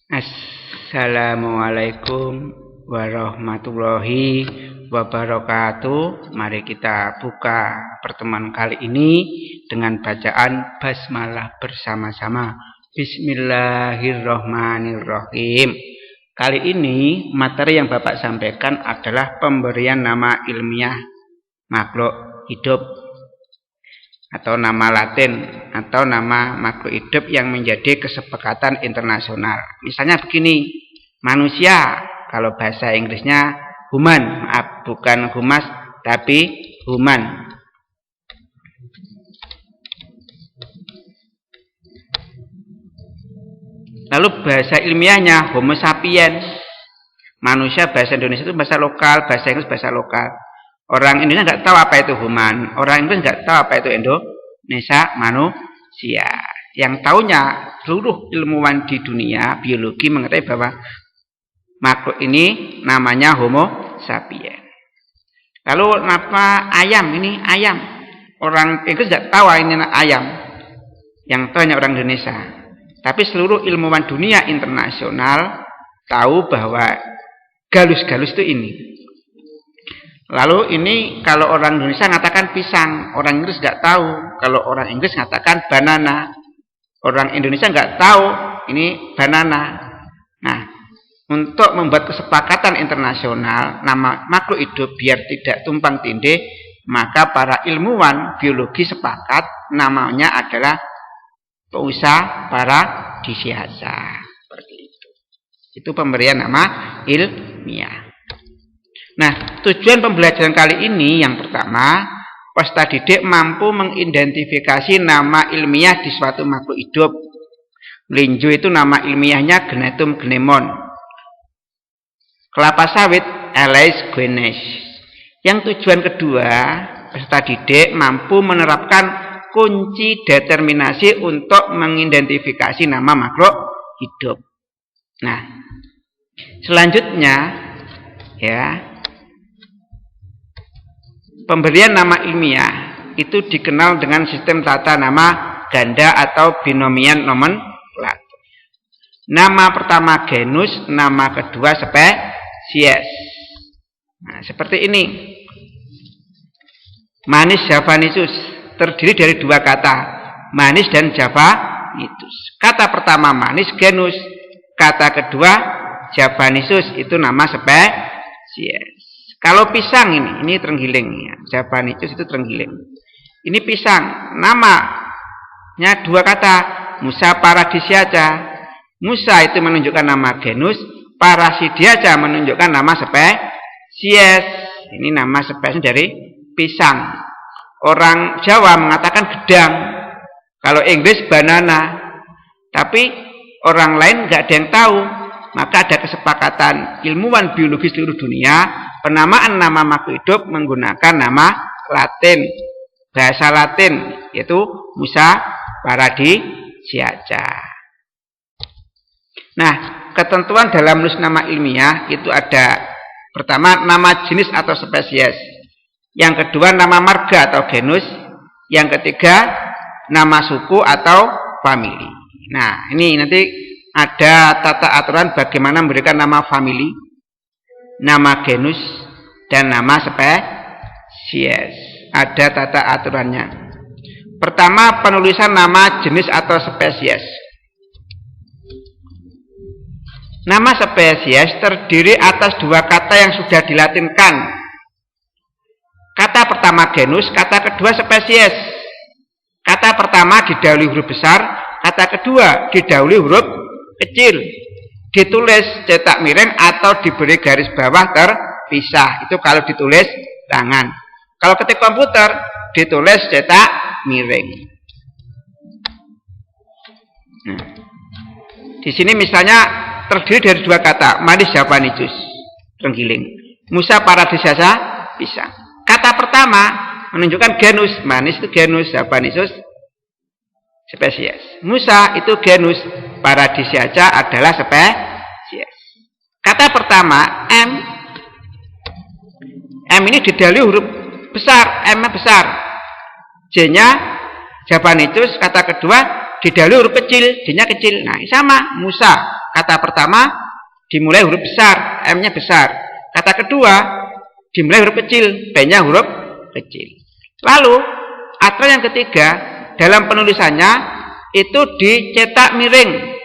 Assalamualaikum warahmatullahi wabarakatuh. Mari kita buka pertemuan kali ini dengan bacaan basmalah bersama-sama. Bismillahirrahmanirrahim. Kali ini materi yang Bapak sampaikan adalah pemberian nama ilmiah makhluk hidup atau nama Latin atau nama makhluk hidup yang menjadi kesepakatan internasional. Misalnya begini, manusia, kalau bahasa Inggrisnya human, maaf, bukan humas tapi human. Lalu bahasa ilmiahnya Homo sapiens. Manusia bahasa Indonesia itu bahasa lokal, bahasa Inggris bahasa lokal. Orang Indonesia nggak tahu apa itu human, orang Inggris nggak tahu apa itu Indonesia manusia. Yang tahunya seluruh ilmuwan di dunia biologi mengetahui bahwa makhluk ini namanya Homo sapiens. Lalu apa ayam ini ayam? Orang Inggris nggak tahu ini ayam. Yang tahu hanya orang Indonesia. Tapi seluruh ilmuwan dunia internasional tahu bahwa galus-galus itu ini. Lalu ini kalau orang Indonesia mengatakan pisang, orang Inggris nggak tahu. Kalau orang Inggris mengatakan banana, orang Indonesia nggak tahu ini banana. Nah, untuk membuat kesepakatan internasional nama makhluk hidup biar tidak tumpang tindih, maka para ilmuwan biologi sepakat namanya adalah Pousa paradisiaca. Seperti itu. Itu pemberian nama ilmiah. Nah, tujuan pembelajaran kali ini yang pertama, peserta didik mampu mengidentifikasi nama ilmiah di suatu makhluk hidup. Melinjo itu nama ilmiahnya Gnetum gnemon. Kelapa sawit Alois guinness. Yang tujuan kedua, peserta didik mampu menerapkan kunci determinasi untuk mengidentifikasi nama makhluk hidup. Nah, selanjutnya ya, pemberian nama ilmiah itu dikenal dengan sistem tata nama ganda atau binomial nomenklatur. Nama pertama genus, nama kedua spesies. Nah, seperti ini. Manis javanisus terdiri dari dua kata, manis dan javanisus. Kata pertama manis genus, kata kedua javanisus itu nama spesies. Kalau pisang ini terenggiling ya. Javanisus itu terenggiling. Ini pisang, namanya dua kata, Musa paradisiaca. Musa itu menunjukkan nama genus, parasidiaca menunjukkan nama spesies. Ini nama spesies dari pisang. Orang Jawa mengatakan gedang. Kalau Inggris banana. Tapi orang lain nggak ada yang tahu. Maka ada kesepakatan ilmuwan biologi seluruh dunia, penamaan nama makhluk hidup menggunakan nama Latin, bahasa Latin, yaitu Musa paradisiaca. Nah, ketentuan dalam menulis nama ilmiah itu ada pertama nama jenis atau spesies, yang kedua nama marga atau genus, yang ketiga nama suku atau famili. Nah, ini nanti ada tata aturan bagaimana memberikan nama famili, nama genus, dan nama spesies. Ada tata aturannya. Pertama, penulisan nama jenis atau spesies. Nama spesies terdiri atas dua kata yang sudah dilatinkan. Kata pertama genus, kata kedua spesies. Kata pertama didahului huruf besar, kata kedua didahului huruf kecil. Ditulis cetak miring atau diberi garis bawah terpisah. Itu kalau ditulis tangan. Kalau ketik komputer ditulis cetak miring. Nah, di sini misalnya terdiri dari dua kata, manis javanisus, terenggiling, Musa paradisiaca, pisang. Kata pertama menunjukkan genus, manis itu genus, javanisus spesies. Musa itu genus, paradisiaca adalah spesies. Kata pertama M ini didahului huruf besar, M-nya besar. J-nya javanisus, kata kedua didahului huruf kecil, D-nya kecil. Nah, sama Musa. Kata pertama dimulai huruf besar, M-nya besar. Kata kedua dimulai huruf kecil, B-nya huruf kecil. Lalu aturan yang ketiga, dalam penulisannya itu dicetak miring.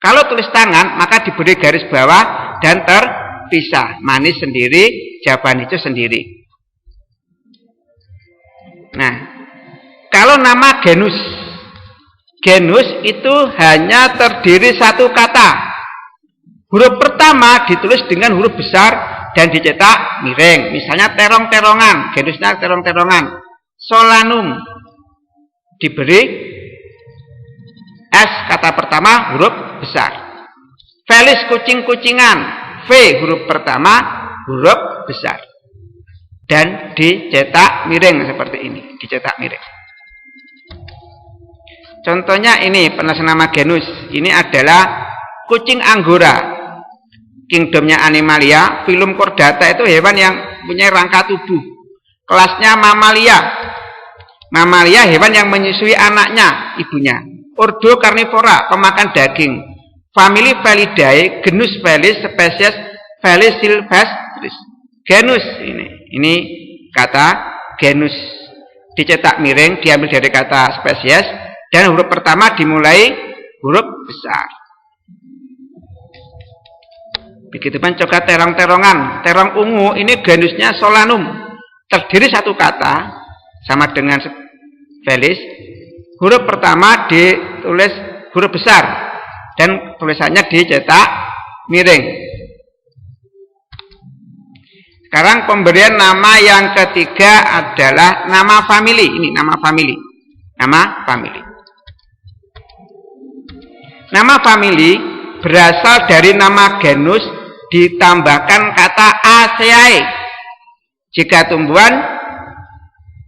Kalau tulis tangan maka diberi garis bawah dan terpisah. Manis sendiri, jawaban hijau sendiri. Nah, kalau nama genus, genus itu hanya terdiri satu kata. Huruf pertama ditulis dengan huruf besar dan dicetak miring. Misalnya terong-terongan, genusnya terong-terongan. Solanum diberi S kata pertama huruf besar. Felis kucing-kucingan, V huruf pertama huruf besar. Dan dicetak miring seperti ini, dicetak miring. Contohnya ini penulisan nama genus. Ini adalah kucing anggora. Kingdomnya Animalia, filum chordata itu hewan yang punya rangka tubuh. Kelasnya Mamalia. Mamalia hewan yang menyusui anaknya, ibunya. Ordo Carnivora, pemakan daging. Famili Felidae, genus Felis, spesies Felis silvestris. Genus ini kata genus dicetak miring, diambil dari kata spesies dan huruf pertama dimulai huruf besar. Begitu pun juga terong-terongan. Terong ungu ini genusnya Solanum. Terdiri satu kata sama dengan Felis. Huruf pertama ditulis huruf besar dan tulisannya dicetak miring. Sekarang pemberian nama yang ketiga adalah nama famili. Ini nama famili. Nama famili. Nama famili berasal dari nama genus ditambahkan kata Aceae. Jika tumbuhan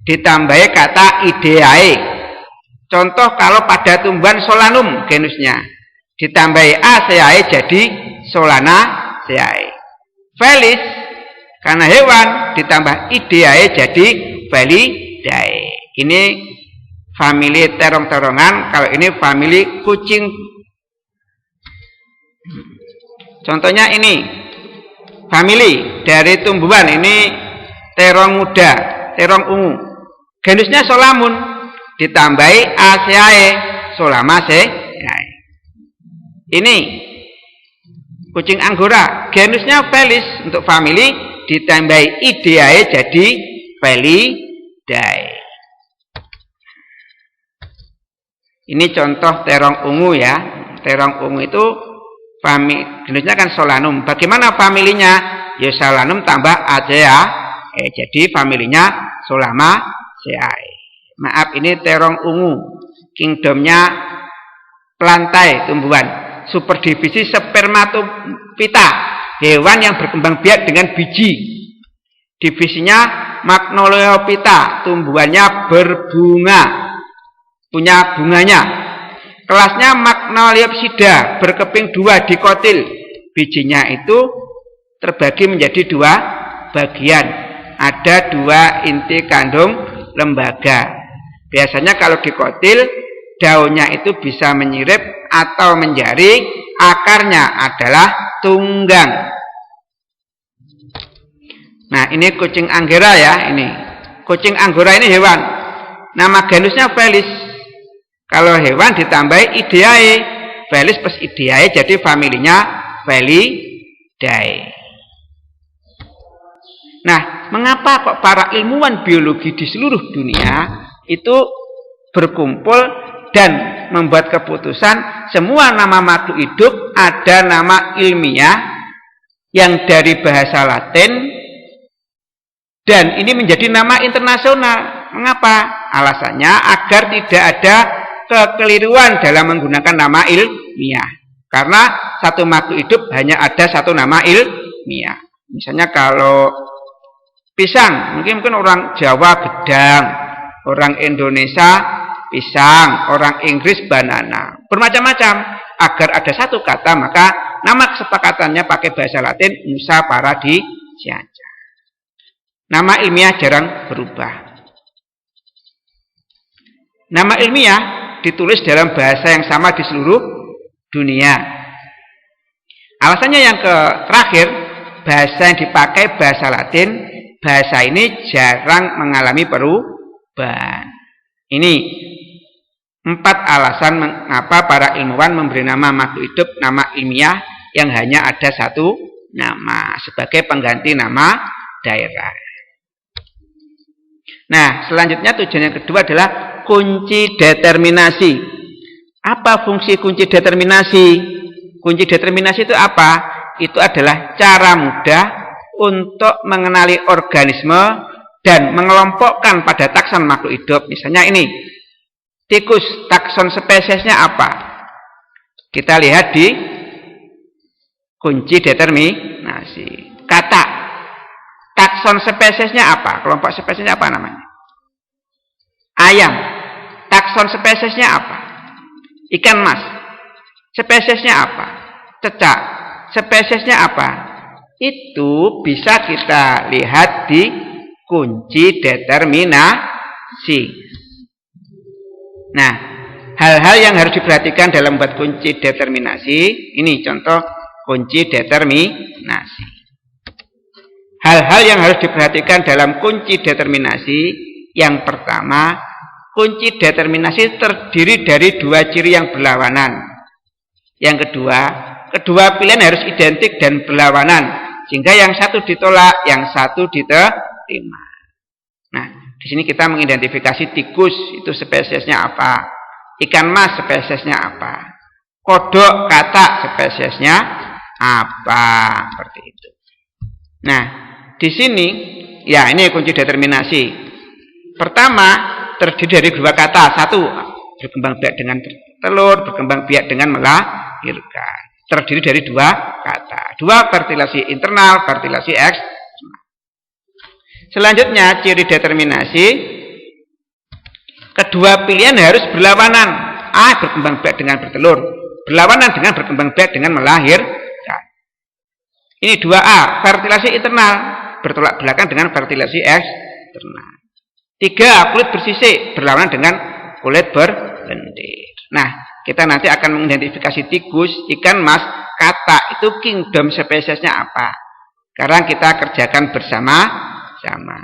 ditambahi kata Ideae. Contoh kalau pada tumbuhan Solanum genusnya ditambahi Aceae jadi Solanaceae. Felis karena hewan ditambah Ideae jadi Felidae. Ini famili terong-terongan, kalau ini famili kucing. Contohnya ini famili dari tumbuhan, ini terong muda, terong ungu. Genusnya Solamun ditambahi Aceae, Solanaceae. Ini kucing anggora, genusnya Felis untuk famili ditambahi Ideae jadi Felidae. Ini contoh terong ungu ya. Terong ungu itu genusnya kan Solanum. Bagaimana familinya? Ya Solanum tambah Aceae, jadi familinya Solanaceae. Maaf, ini terong ungu. Kingdomnya plantae, tumbuhan. Superdivisi Spermatophyta, hewan yang berkembang biak dengan biji. Divisinya Magnoliophyta, tumbuhannya berbunga, punya bunganya. Kelasnya Magnoliopsida, berkeping dua dikotil. Bijinya itu terbagi menjadi dua bagian. Ada dua inti kandung lembaga. Biasanya kalau dikotil, daunnya itu bisa menyirip atau menjari, akarnya adalah tunggang. Nah, ini kucing anggora ya, ini. Kucing anggora ini hewan. Nama genusnya Felis. Kalau hewan ditambahi Ideae, Felis plus Ideae jadi familinya Felidae. Nah, mengapa kok para ilmuwan biologi di seluruh dunia itu berkumpul dan membuat keputusan semua nama makhluk hidup ada nama ilmiah yang dari bahasa Latin dan ini menjadi nama internasional. Mengapa? Alasannya agar tidak ada kekeliruan dalam menggunakan nama ilmiah. Karena satu makhluk hidup hanya ada satu nama ilmiah. Misalnya kalau pisang, mungkin orang Jawa gedang, orang Indonesia pisang, orang Inggris banana. Bermacam-macam. Agar ada satu kata, maka nama kesepakatannya pakai bahasa Latin Musa Paradisiaca. Nama ilmiah jarang berubah. Nama ilmiah ditulis dalam bahasa yang sama di seluruh dunia. Alasannya yang terakhir, bahasa yang dipakai bahasa Latin, bahasa ini jarang mengalami perubahan. Ini 4 alasan mengapa para ilmuwan memberi nama makhluk hidup nama ilmiah yang hanya ada 1 nama sebagai pengganti nama daerah. Nah, selanjutnya tujuan yang kedua adalah kunci determinasi. Apa fungsi kunci determinasi? Kunci determinasi itu apa? Itu adalah cara mudah untuk mengenali organisme dan mengelompokkan pada takson makhluk hidup. Misalnya ini, tikus, takson spesiesnya apa? Kita lihat di kunci determinasi. Katak, takson spesiesnya apa? Kelompok spesiesnya apa namanya? Ayam, takson spesiesnya apa? Ikan mas, spesiesnya apa? Cecak, spesiesnya apa? Itu bisa kita lihat di kunci determinasi. Nah, hal-hal yang harus diperhatikan dalam membuat kunci determinasi, ini contoh kunci determinasi. Hal-hal yang harus diperhatikan dalam kunci determinasi, yang pertama, kunci determinasi terdiri dari 2 ciri yang berlawanan. Yang kedua, kedua pilihan harus identik dan berlawanan, sehingga yang satu ditolak, yang satu diterima. Nah, di sini kita mengidentifikasi tikus itu spesiesnya apa, ikan mas spesiesnya apa, kodok, katak spesiesnya apa, seperti itu. Nah, di sini ya ini kunci determinasi. Pertama, terdiri dari 2 kata, 1 berkembang biak dengan bertelur, berkembang biak dengan melahirkan. Terdiri dari 2 kata, 2 fertilasi internal, fertilasi eksternal. Selanjutnya ciri determinasi, kedua pilihan harus berlawanan. A berkembang biak dengan bertelur, berlawanan dengan berkembang biak dengan melahirkan. Ini 2A, fertilasi internal, bertolak belakang dengan fertilasi eksternal. 3, kulit bersisik, berlawanan dengan kulit berlendir. Nah, kita nanti akan mengidentifikasi tikus, ikan mas, katak, itu kingdom spesiesnya apa. Sekarang kita kerjakan bersama-sama.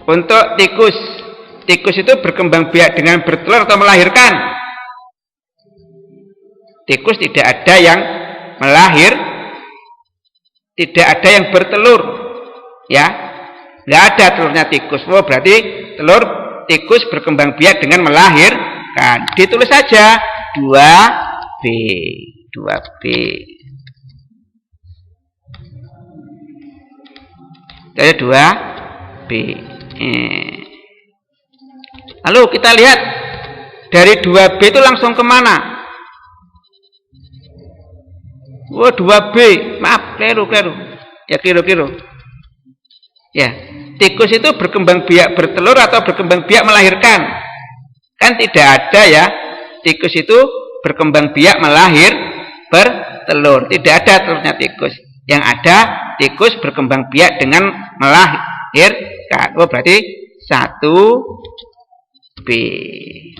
Untuk tikus, tikus itu berkembang biak dengan bertelur atau melahirkan? Tikus tidak ada yang melahir, tidak ada yang bertelur, ya, nggak ada telurnya tikus. Oh, berarti telur tikus berkembang biak dengan melahirkan. Ditulis saja 2B, 2B. Ada 2B. Lalu kita lihat dari 2B itu langsung kemana? Oh, 2B, maaf, keliru. Ya, keliru. Ya, tikus itu berkembang biak bertelur atau berkembang biak melahirkan? Kan tidak ada ya, tikus itu berkembang biak bertelur. Tidak ada telurnya tikus. Yang ada, tikus berkembang biak dengan melahirkan. Oh, berarti 1B.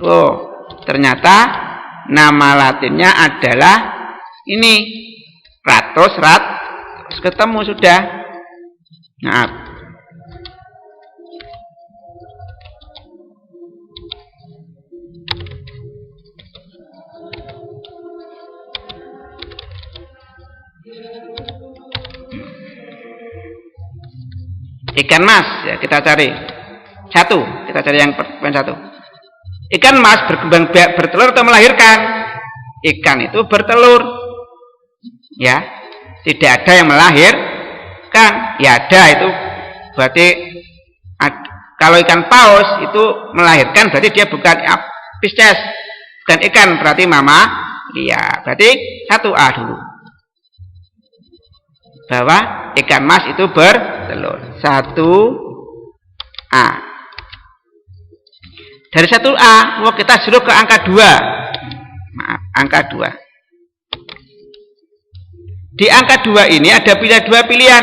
Oh, ternyata nama latinnya adalah ini. Ratus ketemu sudah. Nah, ikan mas ya kita cari 1. Kita cari yang poin 1. Ikan mas berkembang biak bertelur atau melahirkan? Ikan itu bertelur. Ya, tidak ada yang melahirkan. Ya ada, itu berarti kalau ikan paus itu melahirkan berarti dia bukan Pisces, bukan ikan, berarti mama. Iya, berarti 1A dulu, bahwa ikan mas itu bertelur. 1A. Dari 1A kita suruh ke angka 2. Maaf, angka 2. Di angka 2 ini ada 2 pilihan,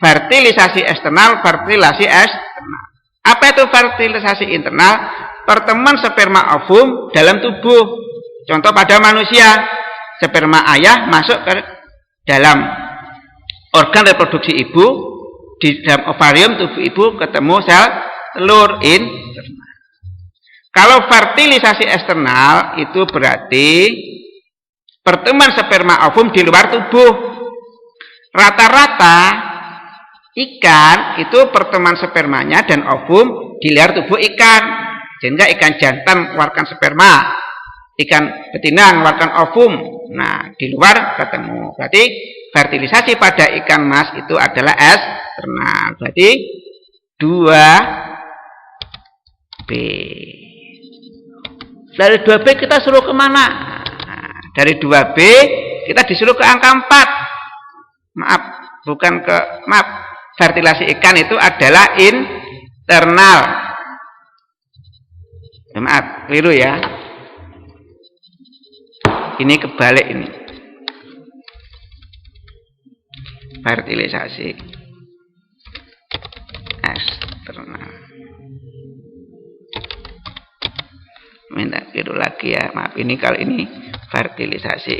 fertilisasi eksternal, fertilisasi eksternal. Apa itu fertilisasi internal? Pertemuan sperma ovum dalam tubuh. Contoh pada manusia, sperma ayah masuk ke dalam organ reproduksi ibu, di dalam ovarium tubuh ibu ketemu sel telur internal. Kalau fertilisasi eksternal itu berarti pertemuan sperma ovum di luar tubuh. Rata-rata ikan itu pertemuan spermanya dan ovum di luar tubuh ikan. Sehingga ikan jantan mengeluarkan sperma, ikan betina mengeluarkan ovum. Nah, di luar ketemu. Berarti fertilisasi pada ikan mas itu adalah eksternal. Berarti 2B. Dari 2B kita suruh kemana? Nah, dari 2B kita disuruh ke angka 4. Maaf, fertilasi ikan itu adalah internal. Maaf, keliru ya. Ini kebalik ini. Fertilisasi eksternal. Minta keliru lagi ya. Maaf, ini kalau ini fertilisasi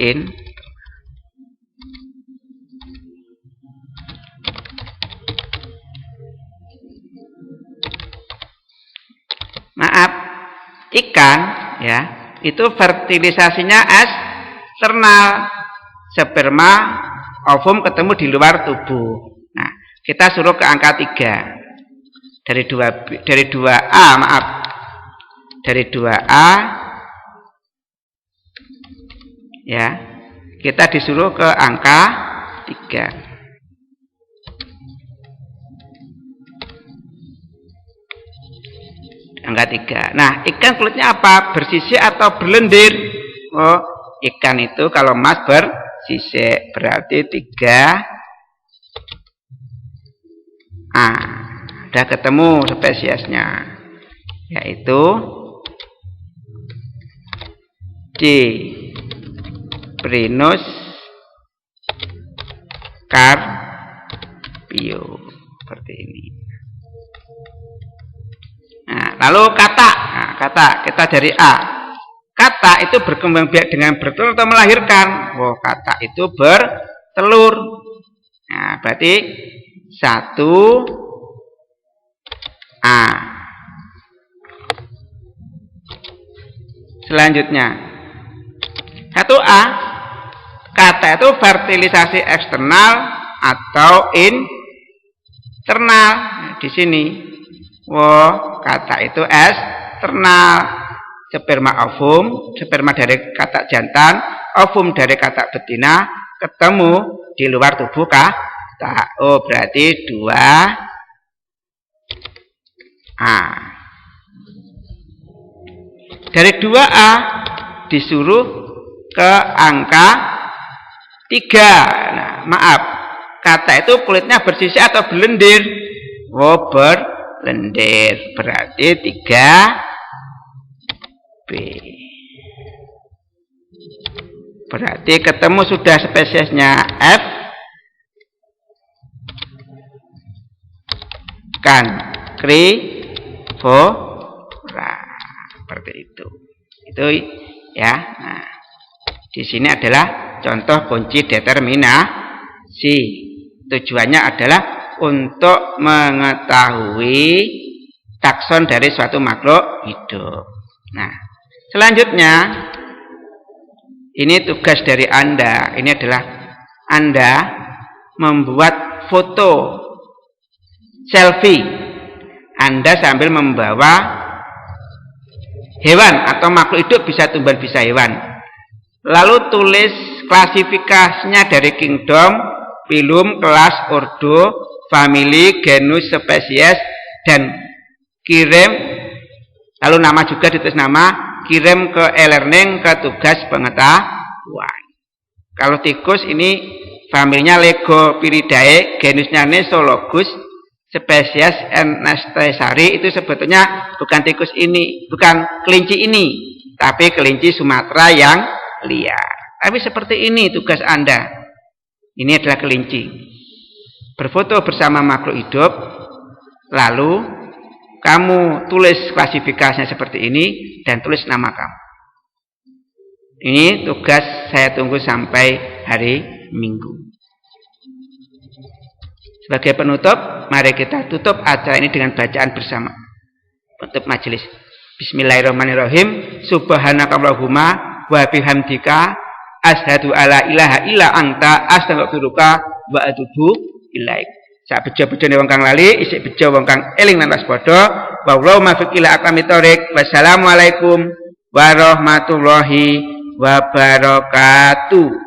maaf, ikan ya, itu fertilisasinya eksternal. Sperma ovum ketemu di luar tubuh. Nah, kita suruh ke angka 3. Dari 2A, maaf. Dari 2A ya, kita disuruh ke angka 3. Angka 3. Nah, ikan kulitnya apa? Bersisik atau berlendir? Oh, ikan itu kalau mas bersisik, berarti 3A. Udah ketemu spesiesnya, yaitu Diprinus carpio, seperti ini. Nah, lalu kata. Nah, kata kita dari A. Kata itu berkembang biak dengan bertelur atau melahirkan. Oh, kata itu bertelur. Nah, berarti 1A. Selanjutnya 1A, kata itu fertilisasi eksternal atau internal. Nah, di sini, kata itu eksternal. Sperma ovum, sperma dari katak jantan, ovum dari katak betina, ketemu di luar tubuh katak. Oh, berarti 2A. Dari 2A disuruh ke angka 3. Nah, maaf, kata itu kulitnya bersisik atau berlendir? Oh, berlendir. Berarti 3B. Berarti ketemu sudah spesiesnya F. Cancrivora. Seperti itu. Itu ya. Nah, di sini adalah contoh kunci determinasi. Tujuannya adalah untuk mengetahui takson dari suatu makhluk hidup. Nah, selanjutnya ini tugas dari Anda. Ini adalah Anda membuat foto selfie. Anda sambil membawa hewan atau makhluk hidup, bisa tumbuhan bisa hewan. Lalu tulis klasifikasinya dari kingdom, phylum, kelas, ordo, family, genus, spesies, dan kirim. Lalu nama juga ditulis nama, kirim ke e-learning ke tugas pengetahuan. Kalau tikus ini familinya Legopiridae, genusnya Nesologus, spesies Anastesari. Itu sebetulnya bukan tikus ini, bukan kelinci ini, tapi kelinci Sumatera yang liar. Tapi seperti ini tugas Anda. Ini adalah kelinci. Berfoto bersama makhluk hidup, lalu kamu tulis klasifikasinya seperti ini dan tulis nama kamu. Ini tugas saya tunggu sampai hari Minggu. Sebagai penutup, mari kita tutup acara ini dengan bacaan bersama. Penutup majelis. Bismillahirrahmanirrahim. Subhanakallahumma wa bihamdika asyhadu alla ilaha illa anta astaghfiruka wa atubu ilaik. Sak bejo-bejone wong kang lali, isik bejo wong kang eling lan waspada. Wallahu muwaffiq ila aqwamit thoriq. Wassalamualaikum warahmatullahi wabarakatuh.